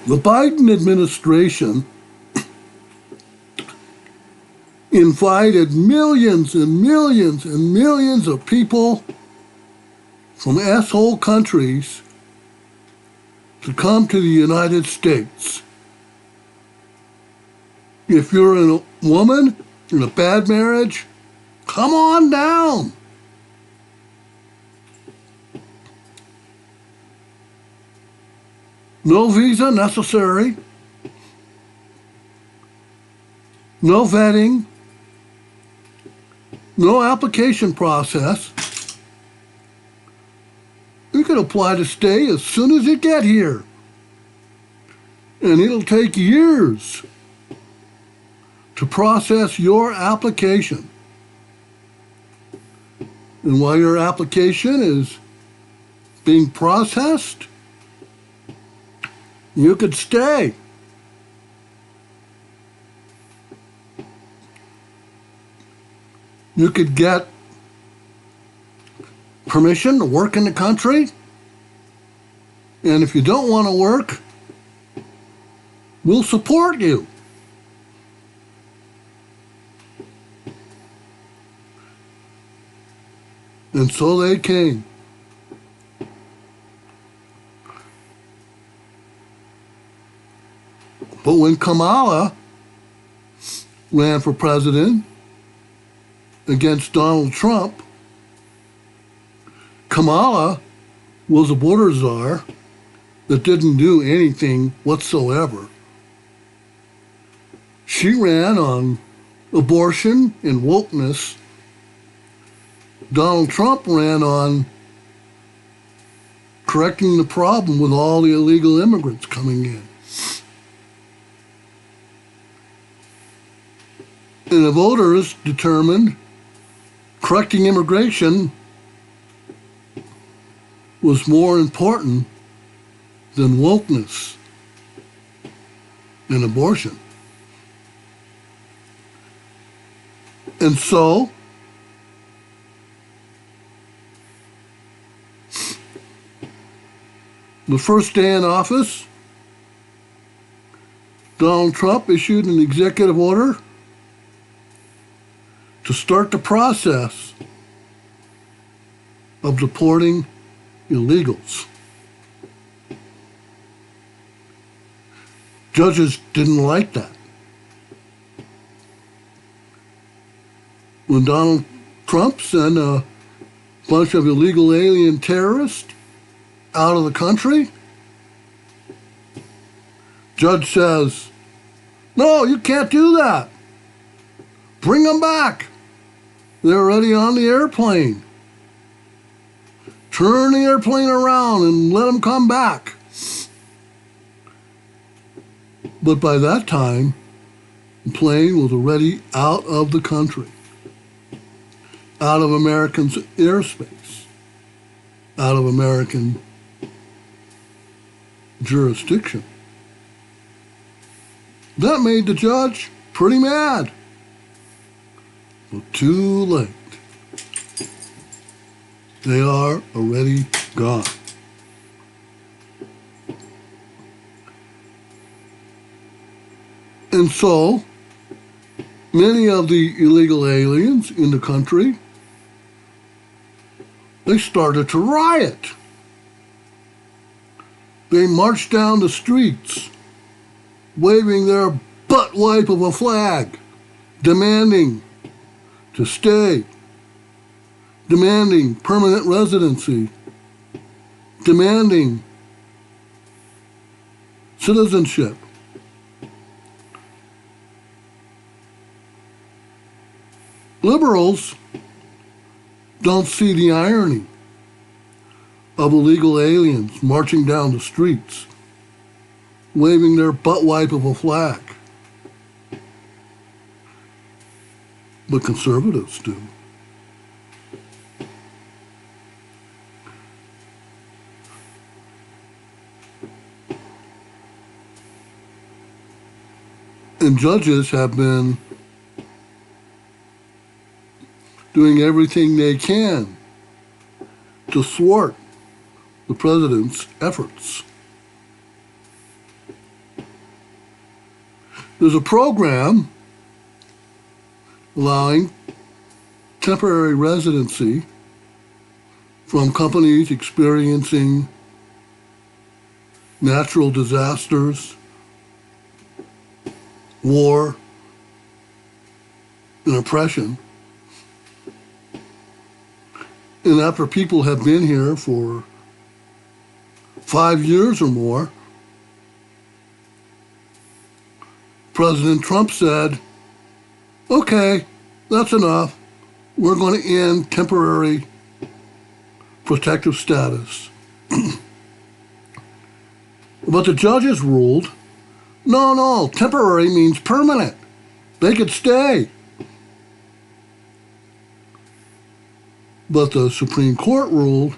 The Biden administration invited millions and millions and millions of people from asshole countries to come to the United States. If you're a woman in a bad marriage, come on down. No visa necessary. No vetting. No application process. You can apply to stay as soon as you get here. And it'll take years to process your application. And while your application is being processed, you could stay. You could get permission to work in the country. And if you don't want to work, we'll support you. And so they came. But when Kamala ran for president against Donald Trump, Kamala was a border czar that didn't do anything whatsoever. She ran on abortion and wokeness. Donald Trump ran on correcting the problem with all the illegal immigrants coming in. And the voters determined correcting immigration was more important than wokeness and abortion. And so, the first day in office, Donald Trump issued an executive order to start the process of deporting illegals. Judges didn't like that. When Donald Trump sent a bunch of illegal alien terrorists out of the country, judge says, no, you can't do that. Bring them back. They're already on the airplane. Turn the airplane around and let them come back. But by that time, the plane was already out of the country, out of American airspace, out of American jurisdiction. That made the judge pretty mad. But too late. They are already gone. And so, many of the illegal aliens in the country, they started to riot. They marched down the streets, waving their butt wipe of a flag, demanding to stay, demanding permanent residency, demanding citizenship. Liberals don't see the irony of illegal aliens marching down the streets, waving their butt wipe of a flag. But conservatives do. And judges have been doing everything they can to thwart the president's efforts. There's a program allowing temporary residency from companies experiencing natural disasters, war, and oppression. And after people have been here for 5 years or more, President Trump said, okay, that's enough. We're going to end temporary protective status. But the judges ruled, no, temporary means permanent. They could stay. But the Supreme Court ruled,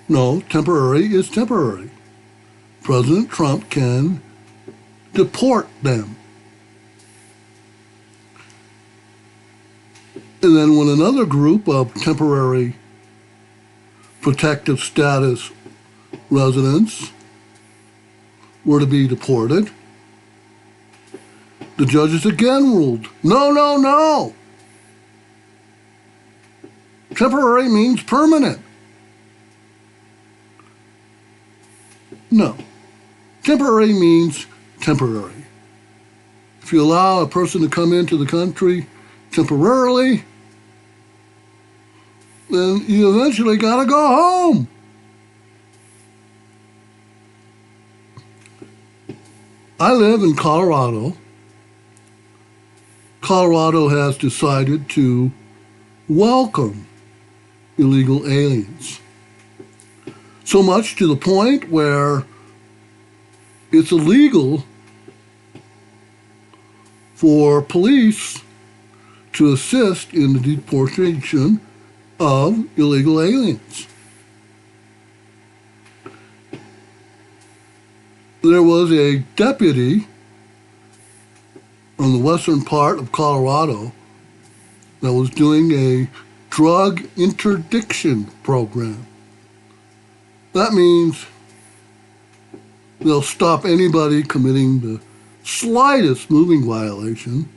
no, temporary is temporary. President Trump can deport them. And then when another group of temporary protective status residents were to be deported, the judges again ruled, no. Temporary means permanent. No. Temporary means temporary. If you allow a person to come into the country temporarily, then you eventually got to go home. I live in Colorado. Colorado has decided to welcome illegal aliens. So much to the point where it's illegal for police to assist in the deportation of illegal aliens. There was a deputy on the western part of Colorado that was doing a drug interdiction program. That means they'll stop anybody committing the slightest moving violation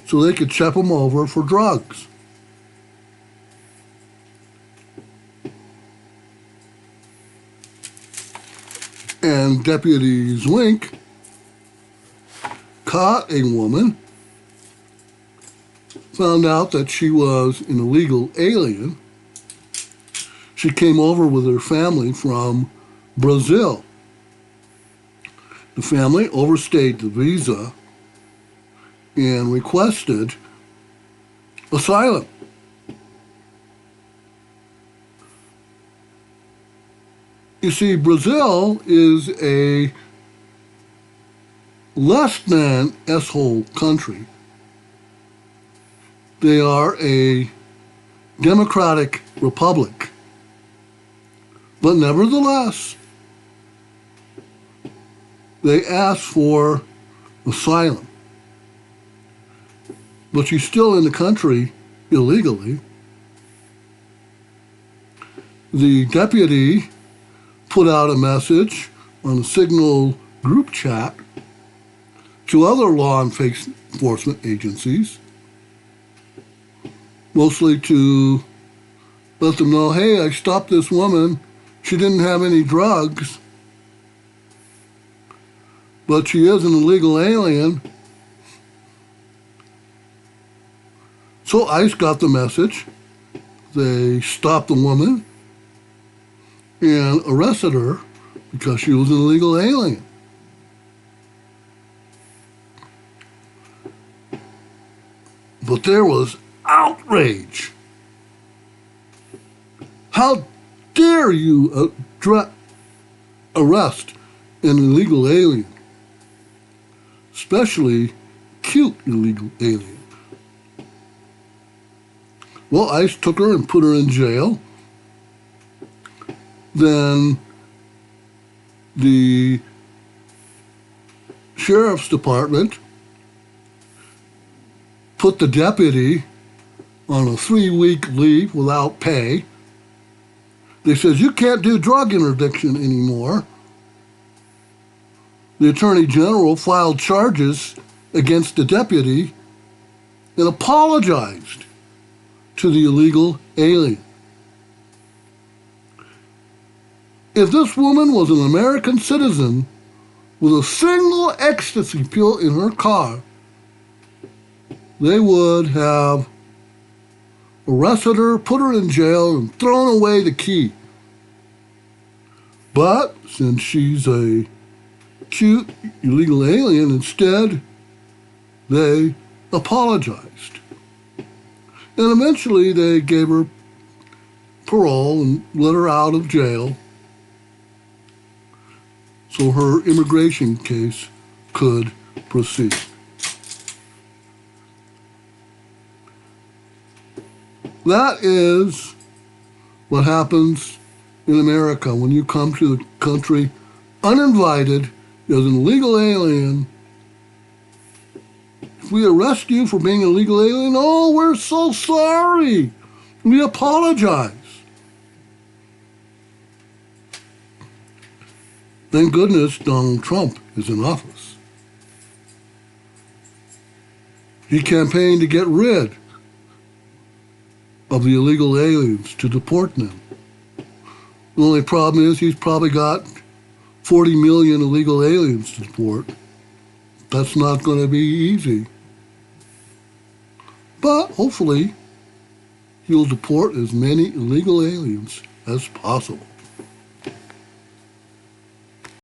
so they could check them over for drugs. And Deputy Zwink caught a woman, found out that she was an illegal alien. She came over with her family from Brazil. The family overstayed the visa and requested asylum. You see, Brazil is a less than S-hole country. They are a democratic republic. But nevertheless, they asked for asylum. But she's still in the country illegally. The deputy put out a message on a Signal group chat to other law enforcement agencies, mostly to let them know, hey, I stopped this woman. She didn't have any drugs, but she is an illegal alien. So ICE got the message. They stopped the woman and arrested her because she was an illegal alien. But there was outrage. How dare you arrest an illegal alien, especially cute illegal alien? Well, ICE took her and put her in jail. Then the sheriff's department put the deputy on a 3-week leave without pay. They said, you can't do drug interdiction anymore. The Attorney General filed charges against the deputy and apologized to the illegal alien. If this woman was an American citizen with a single ecstasy pill in her car, they would have arrested her, put her in jail, and thrown away the key. But since she's a cute illegal alien, instead, they apologized. And eventually they gave her parole and let her out of jail so her immigration case could proceed. That is what happens in America when you come to the country uninvited as an illegal alien. If we arrest you for being an illegal alien, oh, we're so sorry. We apologize. Thank goodness Donald Trump is in office. He campaigned to get rid of the illegal aliens, to deport them. The only problem is he's probably got 40 million illegal aliens to deport. That's not going to be easy. But hopefully he'll deport as many illegal aliens as possible.